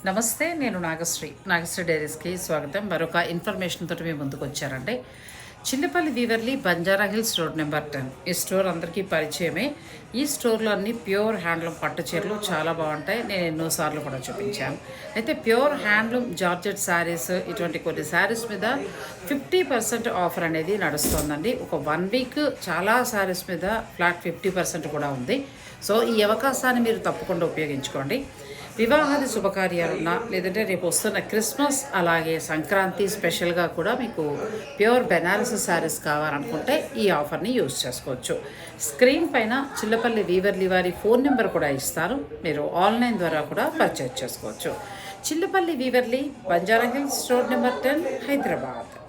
నమస్తే, నేను నాగశ్రీ డైరీస్కి స్వాగతం. మరొక ఇన్ఫర్మేషన్ తోటి మేము ముందుకు వచ్చారండి. Chillapalli Weaverly, Banjara Hills, road number 10. ఈ స్టోర్ అందరికీ పరిచయమే. ఈ స్టోర్లో అన్ని ప్యూర్ హ్యాండ్లూమ్ పట్టు చీరలు చాలా బాగుంటాయి. నేను ఎన్నోసార్లు కూడా చూపించాను. అయితే ప్యూర్ హ్యాండ్లూమ్ జార్జెట్ శారీస్, ఇటువంటి కొన్ని శారీస్ మీద 50% ఆఫర్ అనేది నడుస్తుందండి. ఒక 1 వీక్ చాలా శారీస్ మీద ఫ్లాట్ 50% కూడా ఉంది. సో ఈ అవకాశాన్ని మీరు తప్పకుండా ఉపయోగించుకోండి. వివాహాది శుభకార్యాలున్నా, లేదంటే రేపు వస్తున్న క్రిస్మస్, అలాగే సంక్రాంతి స్పెషల్గా కూడా మీకు ప్యూర్ బెనారస్ శారీస్ కావాలనుకుంటే ఈ ఆఫర్ని యూజ్ చేసుకోవచ్చు. స్క్రీన్ పైన చిల్లపల్లి వీవర్లీ వారి ఫోన్ నెంబర్ కూడా ఇస్తారు. మీరు ఆన్లైన్ ద్వారా కూడా పర్చేజ్ చేసుకోవచ్చు. Chillapalli Weaverly, Banjara Hills, road number 10, Hyderabad.